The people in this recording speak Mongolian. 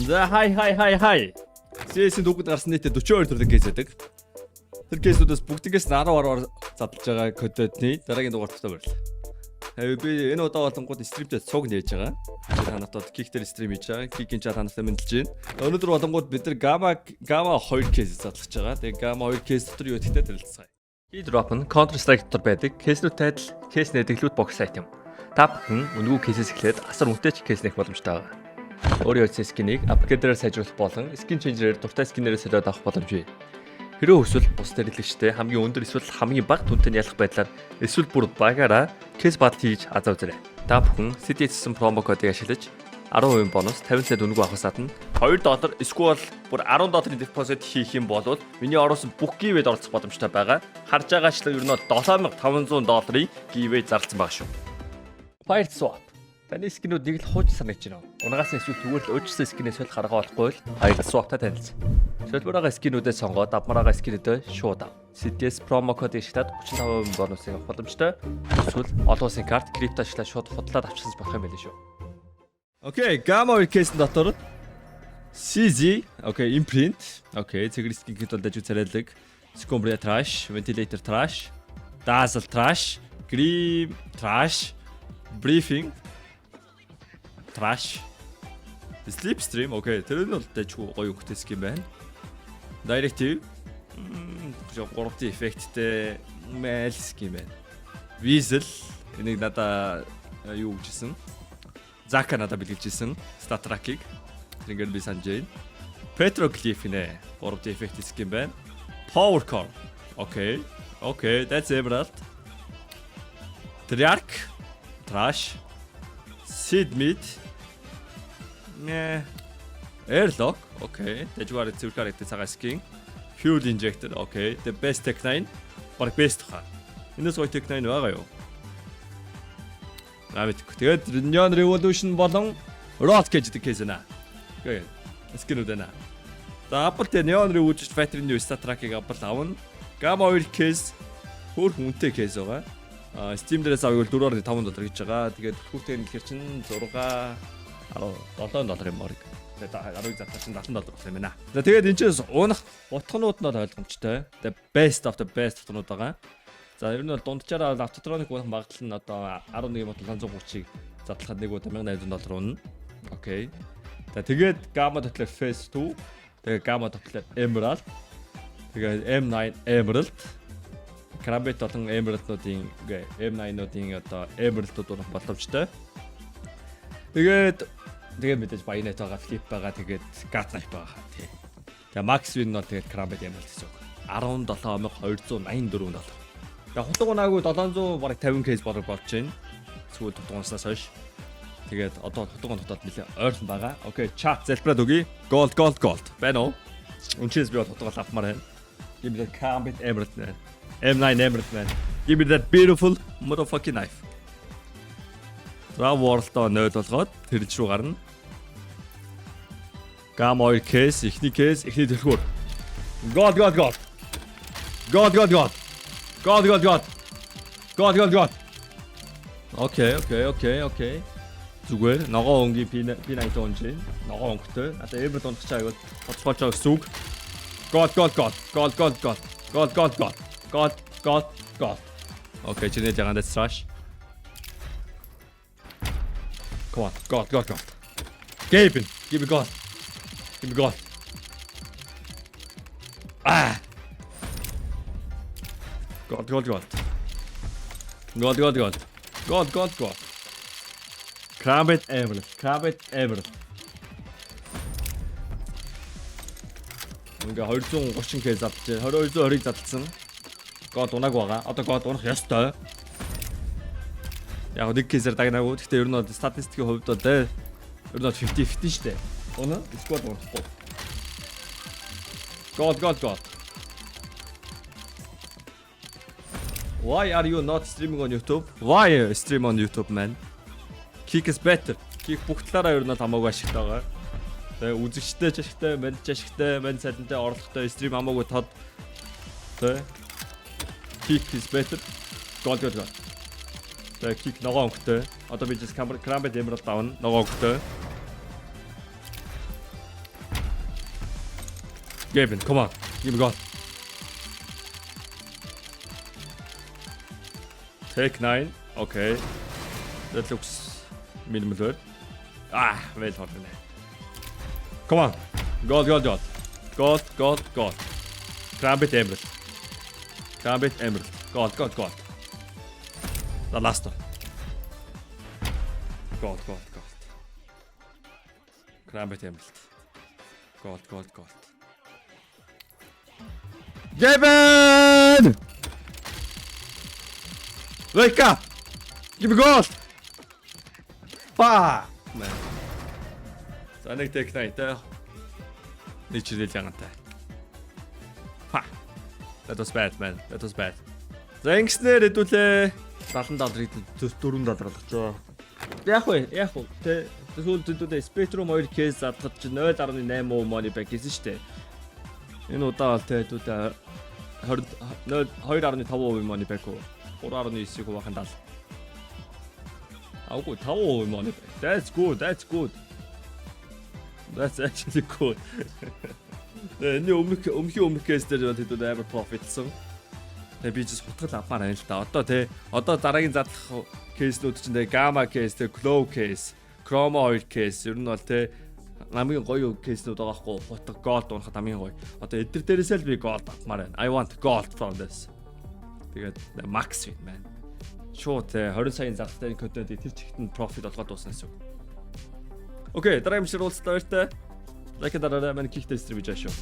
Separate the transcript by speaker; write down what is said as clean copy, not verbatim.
Speaker 1: За хай. CS-ийн дүгд гарсан нийтээ 42 төрлийн кейс байдаг. Тэр кейсүүдээс бүгдээс 10 задлж байгаа кодны дараагийн дугаартаа барьлаа. Би энэ удаа болонгууд стримдээ цуг нээж байгаа. Та нарт киктер стрим хийж байгаа. Кикийн чат танартай мэдлж байна. Өнөөдөр болонгууд бид нар гама 2 кейс задлж байгаа. Тэгээ гама 2 кейс дотор юу гэдэгтэй танилцгаая. Drop нь Counter Strike дотор байдаг. Кейснүүд тайтал, кейс нэдэглүүд бокс айт юм. Та бүхэн үнэгүй кейсээс эхлээд асар үнэтэй ч кейс нэх боломжтой байгаа. Өөрийн утас скинийг апгрейдээр сайжруулах болон скин ченжерээр дуртай скинээрээ солиод авах боломжтой. Хэрвээ хүсвэл бус дэрэлэгчтэй хамгийн өндөр эсвэл хамгийн бага түнтэй ялах байдлаар эсвэл бүр багаараа кейс бат хийж азаа үзээрэй. Та бүхэн CDS промо кодыг ашиглаж 10% бонус 50 цент үнэгүй авахаас гадна $2 эсвэл бүр $10 депозит хийх юм бол миний оруулсан бүх гивэд оролцох боломжтой байгаа. Харж байгаачлан ер нь $7500 гивэ зарласан байгаа шүү. Fire swap. Таны скинүүд нэг л хууч санагч байна. Унгаас эсвэл тэгвэл өөрчлөсөн скинээс солих арга болохгүй л Fire swap-тай танилцсан. Солбороо скинүүдээ сонгоод авмараа скинүүдээ шууд ав. CDS промо код ашиглаад 35% бонусыг авах боломжтой. Эсвэл олон улсын карт крипто ашиглаад шууд худлаад авчихсан болох юм байл шүү. Окей, Gamma case дотор CZ, окей, imprint, окей, цэгрис гингэд бол дэж царайлаг, Scumbria trash, ventilator trash, Dazzle trash, Grim trash, briefing trash, Slipstream, окей, тэр нь бол дэжгүй гоё хөхтэй скин байна. Directive, жоо 3D эффекттэй mail скин байна. Weasel, энийг надаа юу гэжсэн? Зака надад бэлгэлжсэн Stat Track-ыг тэрнгээр би санаж байна. Petroglyph нэ 3D effect скин байна. Power Core. Окей, that's Emerald. Triarch, Trash, Seed Meat. Airlock. Окей, дэжгээр зөвхөн харагдсан цагаан скин. Fuel Injector. Окей, the best Tech 9. Баг best хаа. Энэс гоё Tech 9 байгаа юу? Тэгээд Neon Revolution болон Rot гэж кейс байна. Окей. Скинүүд байна. За Apple тэ Neon Revolution Factory-ийн Stat Track-ыг Apple авна. Gamma 2 кейс хөр хүнтэй кейс байгаа. Steam дээрээс авъя бол $4.5 гэж байгаа. Тэгээд хүүтэй нэлхэр чинь 17 юм ориг. Тэгээд 10-ыг заттаа чинь $70 болох юм байна. За тэгээд энэ чинь унах утгнууд нь ойлгомжтой. The best of the best утгнууд байгаа. За ер нь бол дунджаараа автотроник болох магадлал нь одоо 11,730-ыг задлахад нэг удаа $1800 үнэ. Окей. За тэгээд Gamma дотлоор Phase 2, тэгээд Gamma дотлоор Emerald, тэгээд M9 Emerald, Karambit болон Emerald-нуудын M9-нуудын одоо Emerald-ууд болох боломжтой. Тэгээд мэдээж Bayonet байгаа, Flip байгаа, тэгээд Gat Knife байгаа. Тий. Тэгээд Max Win нь бол тэгээд Karambit Emerald гэсэн үг. $17,284. Яг хутгунаагүй 700 бараг 50 кейс бараг болж байна. Сүүл хутгунаснаас хойш. Тэгээд одоо хутгуун дотоод нэлээ ойрлон байгаа. Окей, чат залбираад өгье. Gold. Байна уу? Үнчээс би хутгуул авмаар байна. Give me that Karambit Emerald man. M9 Emerald man. Give me that beautiful motherfucking knife. World-оо 0 болгоод тэрж рүү гарна. Gamma 2 кейс, эхний төлхөөр. God. Окей. Зүгээр ногоо өнгийн P90 онж байна. Ногоо өнгөтэй. Одоо Emerald онгоч аяг бол тоцгоож байгаа гэсэн үг. God. Окей, чиний жагаан дэс trash. Come on, God. Give me God. God. Karambit Emerald. Ингээ 230 кейс авчээ. 2220-ыг задлсан. God унаг байгаа. Одоо God унах ёстой. Яг нэг кейсээр дагнаагүй. Гэхдээ ер нь бол статистикийн хувьд бол ер нь 50-50 шүү дээ. Унаа squad унахгүй. God. Why are you not streaming on YouTube? Why stream on YouTube man? Kick is better. Kick бүх талаараа ер нь хамаагүй ашигтай байгаа. Тэгээ үзэгчтэй ч ашигтай, мэдж ашигтай, мань сайдантай орлоготой стрим хамаагүй тод. Тэгээ Kick is better. God. Тэгээ kick ногоо өнгөтэй. Одоо би just Karambit Emerald авна. Ногоо өнгөтэй. Gavin, come on. Give me God. Take 9. Okay. That looks minimal. Ah, well done. Come on. God. Gambit Emerald. God. The last one. God. Gambit Emerald. God. Gavin! Wake up! Give me gold! Fuck! Man. За нэг tek 9 тэ. Нэг чирэл янгатай. Fuck. That was bad, man. За ингэснээр хэдүүлээ 70 $4 олгочоо. Яг вэ? Тэ сүүлд хэдүүлээ Spectrum 2 case задгад чи 0.8 money back гэсэн штэ. Энэ удаа бол тэ хэдүүлээ 2.5% money back уу. 3.9-ийг хуваахын 70. Аугүй 5% money back. That's good. That's actually good. Энэ өмнөх case дээр хэдүүлээ амар profitсан. Тэгээ би ч хутгал авмаар байна л да. Одоо дараагийн задлах кейснүүд чинь тэгээ Gamma case, тэгээ Claw case, Chroma 2 case ер нь бол тэгээ намын гоё кейснүүд байгаа хгүй. Хутга gold унахад намын гоё. Одоо эдгээр дээрээсээ л би gold авмаар байна. I want gold from this. Тэгээд max win man. Шууд 20 саяын залттай контентыг тэр чигт нь profit олгоод дуусна гэсэн. Окей, дараагийн ширүүлэлт баяртай. Лайк дараарай, манай кихтэй стрим хийж ашиг.